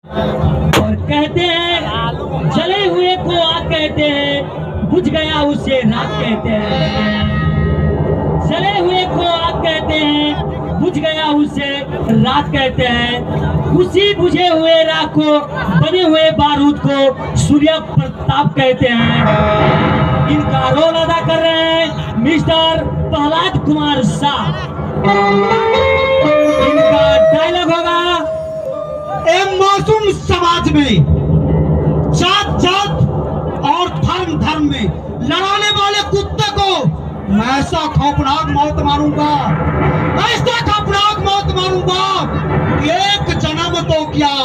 और कहते हैं जले हुए को आग कहते हैं, बुझ गया उसे राख कहते हैं। जले हुए को आग कहते हैं, बुझ गया उसे राख कहते हैं। उसी बुझे हुए राख को, बने हुए बारूद को सूर्य प्रताप कहते हैं। इनका रोल अदा कर रहे हैं मिस्टर प्रहलाद कुमार शाह। इनका डायलॉग होगा, एक मासूम समाज में जात जात और धर्म धर्म में लड़ाने वाले कुत्ते को मैं ऐसा खौफनाक मौत मारूंगा, ऐसा खौफनाक मौत मारूंगा कि एक जन्म तो क्या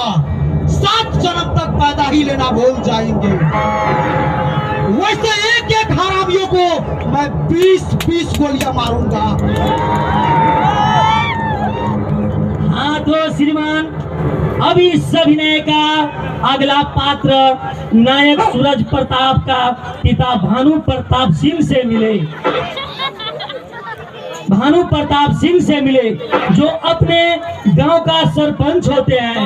7 जन्म तक पैदा ही लेना भूल जाएंगे। वैसे एक एक हरामियों को मैं 20-20 गोलियां मारूंगा। हाँ तो श्रीमान, अब इस अभिनय का अगला पात्र नायक सूरज प्रताप का पिता भानु प्रताप सिंह से मिले। भानु प्रताप सिंह से मिले जो अपने गांव का सरपंच होते हैं।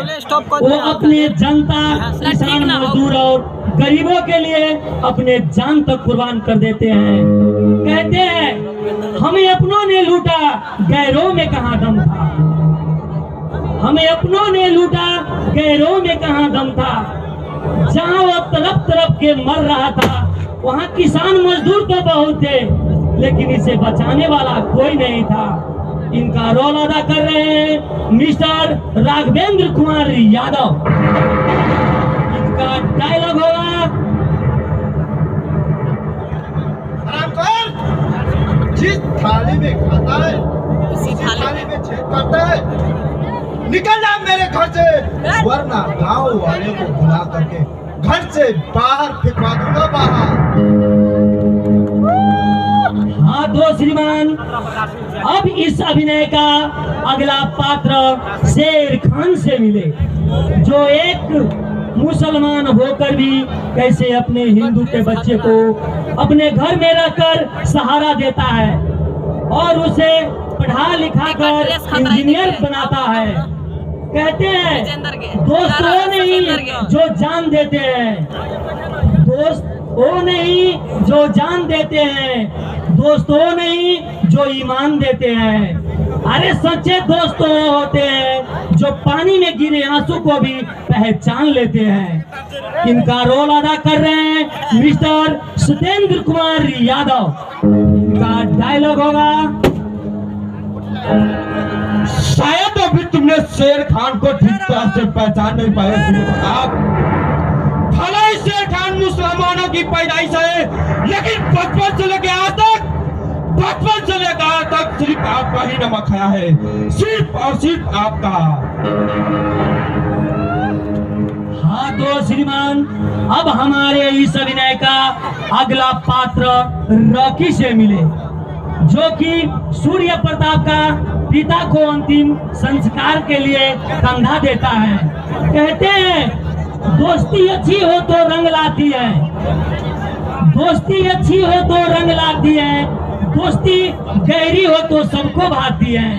वो अपने जनता, किसान, मजदूर और गरीबों के लिए अपने जान तक कुर्बान कर देते हैं। कहते हैं हमें अपनों ने लूटा, गैरों में कहाँ दम था। हमें अपनों ने लूटा, गैरों में कहाँ दम था। जहाँ वो तरफ तरफ के मर रहा था, वहाँ किसान मजदूर तो बहुत थे, लेकिन इसे बचाने वाला कोई नहीं था। इनका रोल अदा कर रहे हैं मिस्टर राघवेंद्र कुमार यादव। इनका डायलॉग होगा, जिस थाली में खाता है उसी थाली में छेद करता है। निकल जा मेरे घर से, वरना गांव वाले को बुला करके घर से बाहर फेंकवा दूंगा, बाहर। हाँ तो श्रीमान, अब इस अभिनय का अगला पात्र शेर खान से मिले जो एक मुसलमान होकर भी कैसे अपने हिंदू के बच्चे को अपने घर में रहकर सहारा देता है और उसे पढ़ा लिखा कर इंजीनियर बनाता है। कहते हैं दोस्त वो नहीं जो जान देते हैं, दोस्त वो नहीं जो जान देते हैं, दोस्त वो नहीं जो ईमान देते हैं। अरे सच्चे दोस्त वो होते हैं जो पानी में गिरे आंसू को भी पहचान लेते हैं। इनका रोल अदा कर रहे हैं मिस्टर सत्येंद्र कुमार यादव। इनका डायलॉग होगा, शायद अभी तुमने शेर खान को ठीक तरह से पहचान नहीं पाए। भला ही शेर खान मुसलमानों की पैदाइश है, लेकिन बचपन से लेकर आज तक सिर्फ आपका ही नमक खाया है, सिर्फ और सिर्फ आपका। हाँ तो श्रीमान, अब हमारे इस अभिनय का अगला पात्र रॉकी से मिले जो कि सूर्य प्रताप का पिता को अंतिम संस्कार के लिए कंधा देता है। कहते हैं दोस्ती अच्छी हो तो रंग लाती है, दोस्ती अच्छी हो तो रंग लाती है, दोस्ती गहरी हो तो सबको भाती है,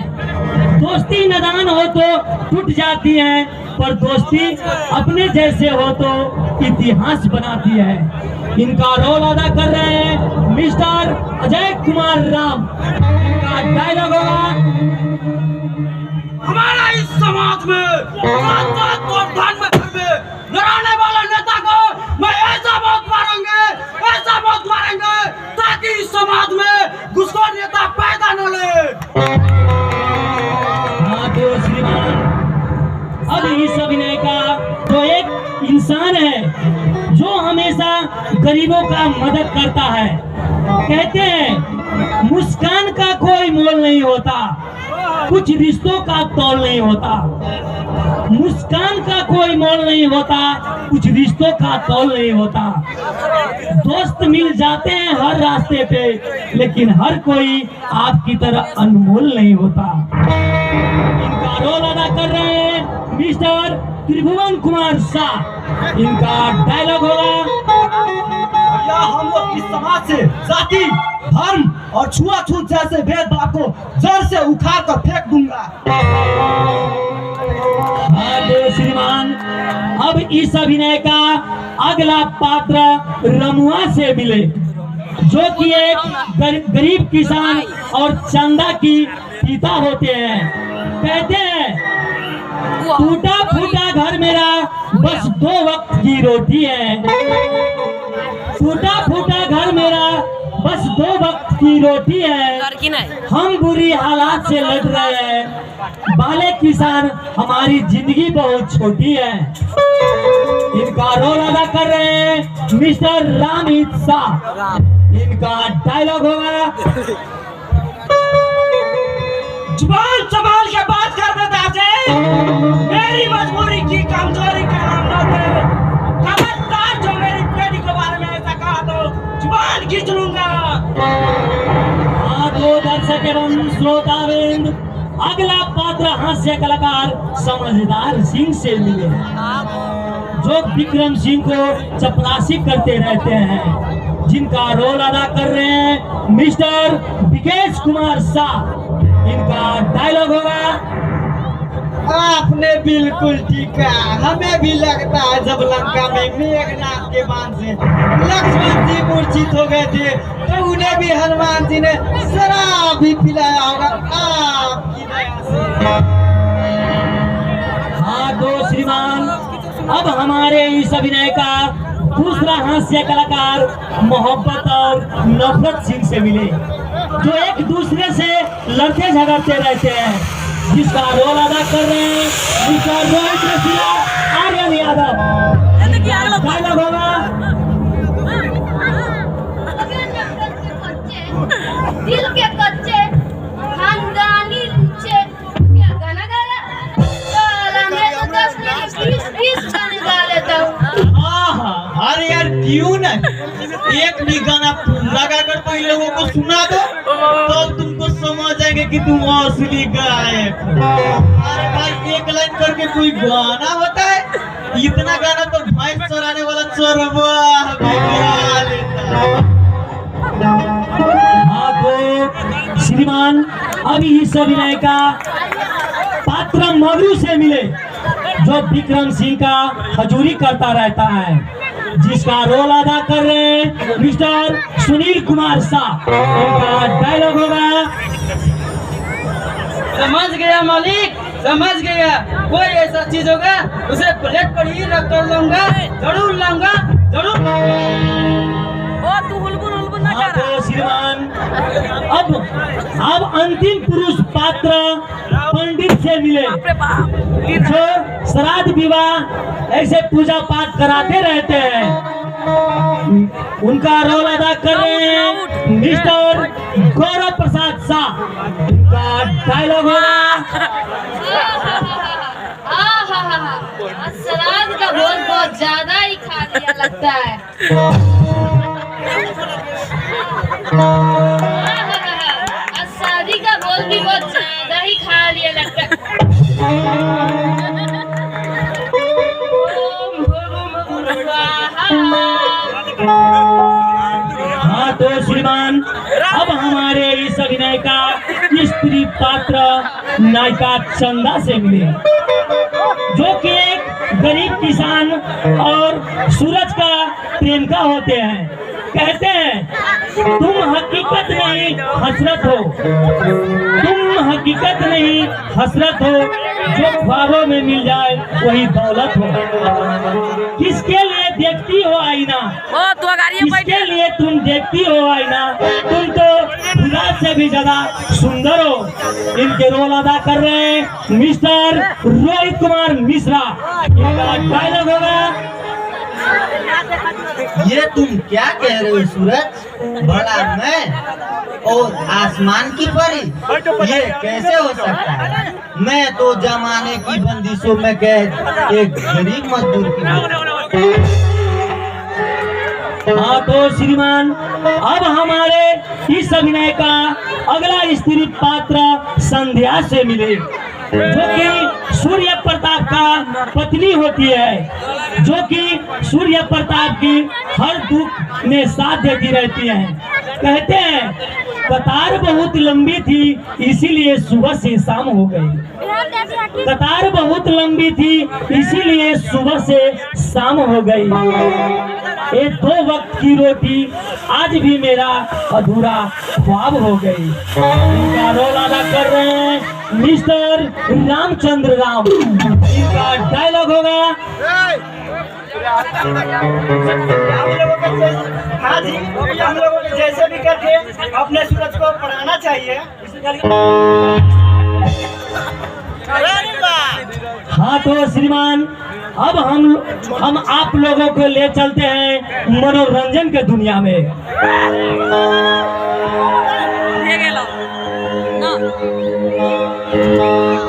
दोस्ती नादान हो तो टूट जाती है, पर दोस्ती अपने जैसे हो तो इतिहास बनाती है। इनका रोल अदा कर रहे हैं मिस्टर अजय कुमार राम। इनका डायलॉग होगा, हमारा इस समाज में लड़ाने वाला नेता को मैं ऐसा मौत मारेंगे ताकि इस समाज में घुसखोर नेता पैदा न ले। हाँ तो श्रीमान, अब इस अभिनय का जो एक इंसान है जो हमेशा गरीबों का मदद करता है। कहते हैं मुस्कान का कोई मोल नहीं होता, कुछ रिश्तों का तौल नहीं होता। मुस्कान का कोई मोल नहीं होता, कुछ रिश्तों का तौल नहीं होता। दोस्त मिल जाते हैं हर रास्ते पे, लेकिन हर कोई आपकी तरह अनमोल नहीं होता। इनका रोल अदा कर रहे हैं मिस्टर त्रिभुवन कुमार शाह। इनका डायलॉग होगा, हम लोग इस समाज से जाति, धर्म और छुआछूत जैसे भेदभाव को जड़ से उखाड़ कर फेंक दूंगा। हाँ श्रीमान, अब इस अभिनय का अगला पात्र रमुआ से मिले, जो कि एक गरीब किसान और चंदा की पिता होते हैं। कहते हैं टूटा फूटा घर मेरा बस 2 वक्त की रोटी है, टूटा फूटा घर मेरा बस 2 वक्त की रोटी है, हम बुरी हालात से लड़ रहे हैं, बाले किसान हमारी जिंदगी बहुत छोटी है। इनका रोल अदा कर रहे हैं मिस्टर रामहित शाह। इनका डायलॉग होगा, जुबान संभाल के बात कर दे दासे, मेरी मजबूरी की कमजोरी का नाम न दे, खबरदार जो मेरी बेटी के बारे में ऐसा कहा तो जुबान खींच लूंगा। हाँ तो दर्शक एवं श्रोतावृंद, अगला पात्र हास्य कलाकार समझदार सिंह से मिले, जो विक्रम सिंह को चपरासी करते रहते हैं, जिनका रोल अदा कर रहे हैं मिस्टर विकेश कुमार शाह। इनका डायलॉग होगा, आपने बिल्कुल ठीक कहा, हमें भी लगता है जब लंका में मेघनाथ के बाण से लक्ष्मण जी मूर्छित हो गए थे तो उन्हें भी हनुमान जी ने शराब भी पिलाया होगा आपकी दया से। हाँ तो श्रीमान, अब हमारे इस अभिनय का दूसरा हास्य कलाकार मोहब्बत और नफरत सिंह से मिले, जो एक दूसरे से लड़ते झगड़ते रहते हैं, जिसका रोल अदा कर रहे हैं मिस्टर रोहित रसिया आर्यन यादव। डायलॉग होगा, दिल के कच्चे खानदानी लुच्चे, क्या गाना गा रहा? साला मैं तो 10 में 20 गाने गा लेता हूँ। अरे यार क्यों नहीं, एक भी गाना पूरा गाकर तो इन लोगों को सुना दो, तो तुमको समझ आएंगे कि तुम असली गायक। अरे भाई एक लाइन करके कोई गाना होता है? इतना गाना तो भैंस चराने वाला चरवाहा भी गा लेता है। हाँ तो श्रीमान, अभी इस अभिनय का पात्र मधु से मिले, जो विक्रम सिंह का हजूरी करता रहता है, जिसका रोल अदा कर रहे हैं मिस्टर सुनील कुमार शाह। इनका डायलॉग होगा, समझ गया मालिक, समझ गया, कोई ऐसा चीज होगा उसे प्लेट पर ही रख कर लूंगा, जरूर लाऊंगा, जरूर। हाँ तो श्रीमान, अब अंतिम पुरुष पात्र पंडित से मिले, जो श्राद्ध विवाह ऐसे पूजा पाठ कराते रहते हैं। उनका रोल अदा कर रहे हैं मिस्टर गौरव प्रसाद शाह। उनका डायलॉग होगा, श्राद्ध का भोज बहुत ज्यादा ही खा लिया लगता है। शादी का भोज भी बहुत ज्यादा ही खा लिया लगता है। हाँ तो श्रीमान, अब हमारे इस अभिनय का स्त्री पात्र नायिका चंदा से मिले, जो कि एक गरीब किसान और सूरज का प्रेमिका होते हैं। कहते हैं तुम हकीकत नहीं हसरत हो, तुम हकीकत नहीं हसरत हो, जो ख्वाबों में मिल जाए वही दौलत हो। किसके लिए देखती हो आईना, किसके लिए तुम देखती हो आईना, तुम तो खुदा से भी ज्यादा सुंदर हो। इनके रोल अदा कर रहे हैं मिस्टर रोहित कुमार मिश्रा। इनका डायलॉग होगा, ये तुम क्या कह रहे हो सूरज, बड़ा मैं और आसमान की परी, ये कैसे हो सकता है? मैं तो जमाने की बंदिशों में कैद एक गरीब मजदूर की। हाँ तो श्रीमान, अब हमारे इस अभिनय का अगला स्त्री पात्र संध्या से मिले, जो कि सूर्य प्रताप का पत्नी होती है, जो कि सूर्य प्रताप की हर दुख में साथ देती रहती है। कहते हैं कतार बहुत लंबी थी, इसीलिए सुबह से शाम हो गई। कतार बहुत लंबी थी, इसीलिए सुबह से शाम हो गई। ये 2 वक्त की रोटी आज भी मेरा अधूरा ख्वाब हो गई। इनका रोल अदा कर रहे हैं मिस्टर रामचंद्र राम। इनका डायलॉग होगा। हम लोगों को हाँ जी, हम लोगों को जैसे भी करके अपने सूरज को पढ़ाना चाहिए। हाँ तो श्रीमान, अब हम आप लोगों को ले चलते हैं मनोरंजन के दुनिया में। ये गेलो ना